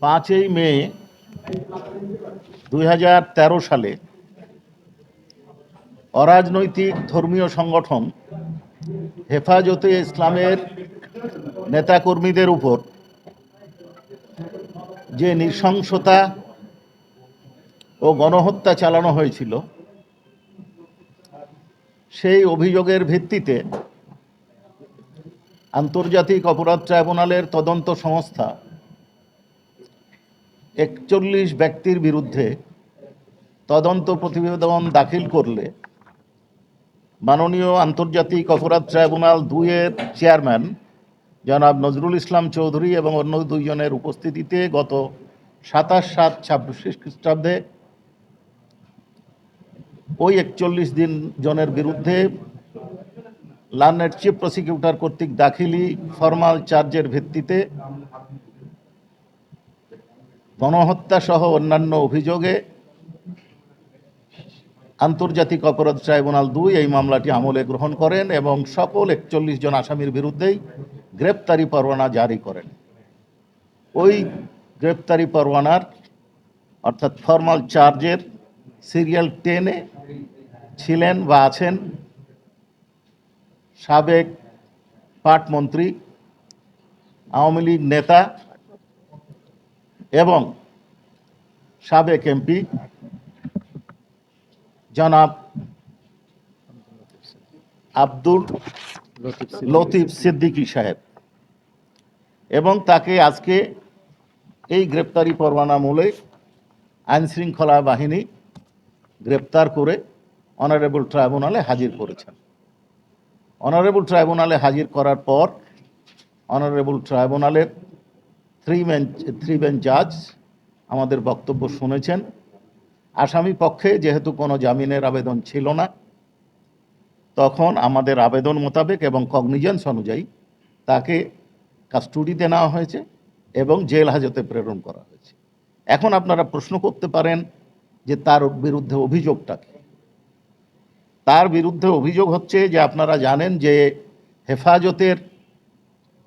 5ই মে 2013 সালে অরাজনৈতিক ধর্মীয় সংগঠন হেফাজতে ইসলামের নেতাকর্মীদের উপর যে নৃশংসতা ও গণহত্যা চালানো হয়েছিল, সেই অভিযোগের ভিত্তিতে আন্তর্জাতিক অপরাধ ট্রাইব্যুনালের তদন্ত সংস্থা 41 ব্যক্তির বিরুদ্ধে তদন্ত প্রতিবেদন দাখিল করলে মাননীয় আন্তর্জাতিক অপরাধ ট্রাইব্যুনাল 2-এর চেয়ারম্যান জনাব নজরুল ইসলাম চৌধুরী এবং অন্য দুইজনের উপস্থিতিতে গত 27/7/26 খ্রিস্টাব্দে ওই 41 জনের বিরুদ্ধে লন্ডনের চিফ প্রসিকিউটর কর্তৃক দাখিলি ফরমাল চার্জের ভিত্তিতে গণহত্যা সহ অন্যান্য অভিযোগে আন্তর্জাতিক অপরাধ ট্রাইব্যুনাল 2 এই মামলাটি আমলে গ্রহণ করেন এবং সকল 41 জন আসামির বিরুদ্ধেই গ্রেপ্তারি পরোয়ানা জারি করেন। ওই গ্রেপ্তারি পরোয়ানার অর্থাৎ ফরমাল চার্জের সিরিয়াল 10-এ ছিলেন বা আছেন সাবেক পাটমন্ত্রী, আওয়ামী লীগ নেতা এবং সাবেক এমপি জনাব আব্দুল লতিফ সিদ্দিকী সাহেব, এবং তাকে আজকে এই গ্রেপ্তারি পরোয়ানা মূলে আইনশৃঙ্খলা বাহিনী গ্রেপ্তার করে অনারেবল ট্রাইব্যুনালে হাজির করেছেন। অনারেবল ট্রাইব্যুনালে হাজির করার পর অনারেবল ট্রাইব্যুনালের থ্রি বেঞ্চ জাজ আমাদের বক্তব্য শুনেছেন। আসামি পক্ষে যেহেতু কোনো জামিনের আবেদন ছিল না, তখন আমাদের আবেদন মোতাবেক এবং কগনিজেন্স অনুযায়ী তাকে কাস্টডিতে নেওয়া হয়েছে এবং জেল হাজতে প্রেরণ করা হয়েছে। এখন আপনারা প্রশ্ন করতে পারেন যে তার বিরুদ্ধে অভিযোগটা কি? তার বিরুদ্ধে অভিযোগ হচ্ছে যে আপনারা জানেন যে হেফাজতের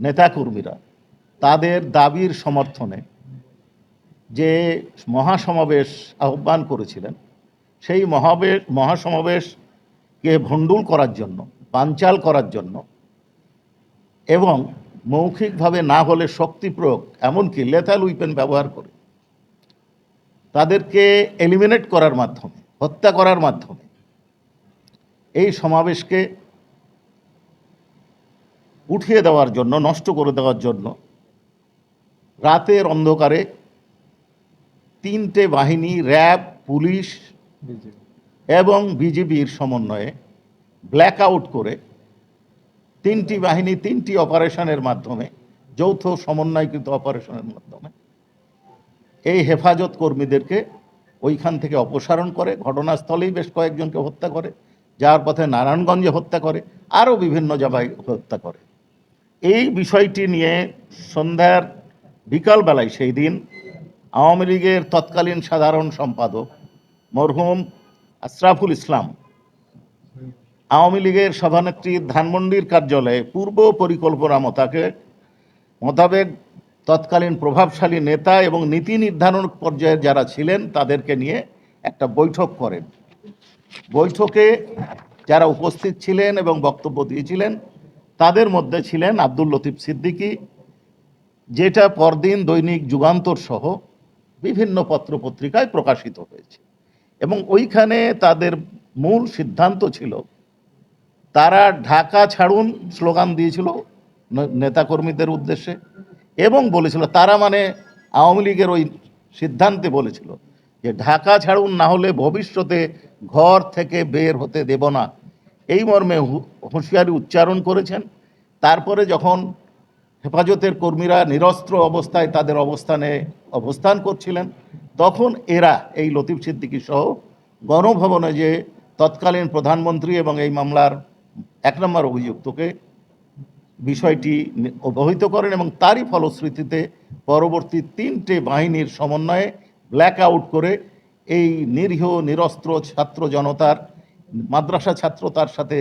নেতাকর্মীরা তাদের দাবির সমর্থনে যে মহাসমাবেশ আহ্বান করেছিলেন, সেই মহাসমাবেশকে ভণ্ডুল করার জন্য, বানচাল করার জন্য এবং মৌখিকভাবে না হলে শক্তি প্রয়োগ, এমনকি লেথাল উইপেন ব্যবহার করে তাদেরকে এলিমিনেট করার মাধ্যমে, হত্যা করার মাধ্যমে এই সমাবেশকে উঠিয়ে দেওয়ার জন্য, নষ্ট করে দেওয়ার জন্য রাতের অন্ধকারে 3টে বাহিনী, র্যাব, পুলিশ এবং বিজিবির সমন্বয়ে ব্ল্যাক আউট করে 3টি বাহিনী 3টি অপারেশনের মাধ্যমে, যৌথ সমন্বয়কৃত অপারেশনের মাধ্যমে এই হেফাজত কর্মীদেরকে ওইখান থেকে অপসারণ করে, ঘটনাস্থলেই বেশ কয়েকজনকে হত্যা করে, যাওয়ার পথে নারায়ণগঞ্জে হত্যা করে, আরও বিভিন্ন জায়গায় হত্যা করে। এই বিষয়টি নিয়ে সন্ধ্যার বিকালবেলায় সেই দিন আওয়ামী লীগের তৎকালীন সাধারণ সম্পাদক মরহুম আশরাফুল ইসলাম আওয়ামী লীগের সভানেত্রী ধানমন্ডির কার্যালয়ে পূর্ব পরিকল্পনা মোতাবেক তৎকালীন প্রভাবশালী নেতা এবং নীতি নির্ধারণ পর্যায়ে যারা ছিলেন তাদেরকে নিয়ে একটা বৈঠক করেন। বৈঠকে যারা উপস্থিত ছিলেন এবং বক্তব্য দিয়েছিলেন তাদের মধ্যে ছিলেন আব্দুল লতিফ সিদ্দিকী, যেটা পরদিন দৈনিক যুগান্তর সহ বিভিন্ন পত্রপত্রিকায় প্রকাশিত হয়েছে। এবং ওইখানে তাদের মূল সিদ্ধান্ত ছিল, তারা ঢাকা ছাড়ুন স্লোগান দিয়েছিল নেতাকর্মীদের উদ্দেশ্যে এবং বলেছিল, তারা মানে আওয়ামী লীগের ওই সিদ্ধান্তে বলেছিল যে ঢাকা ছাড়ুন, না হলে ভবিষ্যতে ঘর থেকে বের হতে দেব না, এই মর্মে হুঁশিয়ারি উচ্চারণ করেছেন। তারপরে যখন হেফাজতের কর্মীরা নিরস্ত্র অবস্থায় তাদের অবস্থান করছিলেন, তখন এরা এই লতিফ সিদ্দিকী সহ গণভবনে যে তৎকালীন প্রধানমন্ত্রী এবং এই মামলার 1 নম্বর অভিযুক্তকে বিষয়টি অবহিত করেন এবং তারই ফলশ্রুতিতে পরবর্তী 3টে বাহিনীর সমন্বয়ে ব্ল্যাক আউট করে এই নিরীহ নিরস্ত্র ছাত্র জনতার, মাদ্রাসা ছাত্র, তার সাথে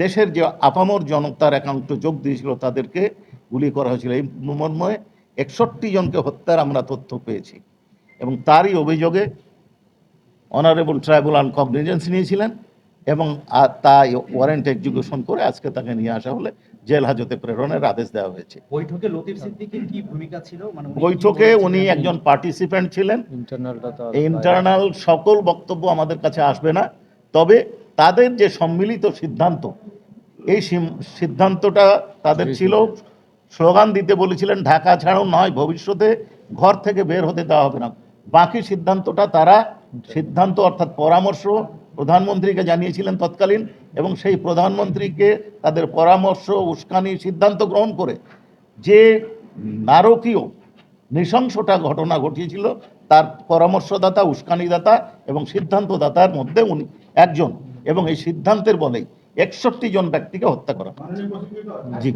দেশের যে আপামর জনতার একাংশ যোগ দিয়েছিল, তাদেরকে গুলি করা হয়েছিল। এই মর্মে 61 জনকে হত্যার আমরা তথ্য পেয়েছি এবং তারই অভিযোগে অনারেবল ট্রাইব্যুনাল কগনিজেন্স নিয়েছিলেন এবং তাই ওয়ারেন্ট এক্সিকিউশন করে আজকে তাকে নিয়ে আসা হলে জেল হাজতে প্রেরণের আদেশ দেওয়া হয়েছে। বৈঠকে লতিফ সিদ্দিকীর কি ভূমিকা ছিল? মানে বৈঠকে উনি একজন পার্টিসিপেন্ট ছিলেন। ইন্টারনাল সকল বক্তব্য আমাদের কাছে আসবে না, তবে তাদের যে সম্মিলিত সিদ্ধান্ত, এই সিদ্ধান্তটা তাদের ছিল, স্লোগান দিতে বলেছিলেন ঢাকা ছাড়াও নয়, ভবিষ্যতে ঘর থেকে বের হতে দেওয়া হবে না। বাকি সিদ্ধান্তটা তারা সিদ্ধান্ত অর্থাৎ পরামর্শ প্রধানমন্ত্রীকে জানিয়েছিলেন তৎকালীন, এবং সেই প্রধানমন্ত্রীকে তাদের পরামর্শ উস্কানি সিদ্ধান্ত গ্রহণ করে যে নারকীয় নৃশংসটা ঘটনা ঘটিয়েছিল তার পরামর্শদাতা, উস্কানিদাতা এবং সিদ্ধান্তদাতার মধ্যে উনি একজন, এবং এই সিদ্ধান্তের বলেই 61 জন ব্যক্তিকে হত্যা করা। জি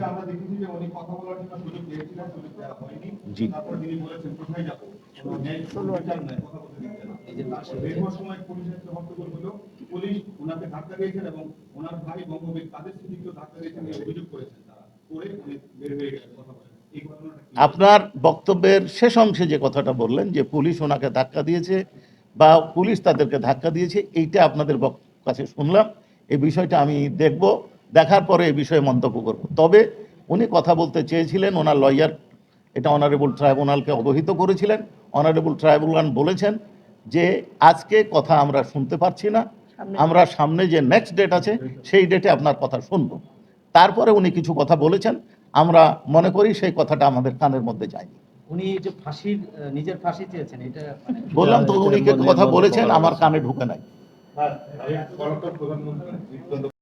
জি পুলিশ ওনাকে ধাক্কা দিয়েছেন এবং ওনার ভাই বঙ্গবীর তাদের স্মৃতিকেও ধাক্কা দিয়েছেন এই অভিযোগ করেছেন তারা, করে বের হয়ে গেছে। কথা বলেন এই ঘটনাটা আপনার বক্তব্যের শেষ অংশে যে কথাটা বললেন যে পুলিশ ওনাকে ধাক্কা দিয়েছে বা পুলিশ তাদেরকে ধাক্কা দিয়েছে, এইটা আপনাদের কাছে শুনলাম। এই বিষয়টা আমি দেখব, দেখার পরে এই বিষয়ে মন্তব্য করব। তবে উনি কথা বলতে চেয়েছিলেন, ওনার লয়ার এটা অনারেবল ট্রাইব্যুনালকে অবহিত করেছিলেন। অনারেবল ট্রাইব্যুনাল বলেছেন যে আজকে কথা আমরা শুনতে পারছি না, আমরা সামনে যে নেক্সট ডেট আছে সেই ডেটে আপনার কথা শুনব। তারপরে উনি কিছু কথা বলেছেন, আমরা মনে করি সেই কথাটা আমাদের কানের মধ্যে যায়নি। উনি যে ফাঁসির নিজের ফাঁসি চেয়েছেন, এটা বললাম তো উনি কথা বলেছেন, আমার কানে ঢুকে নাই। প্রধানমন্ত্রী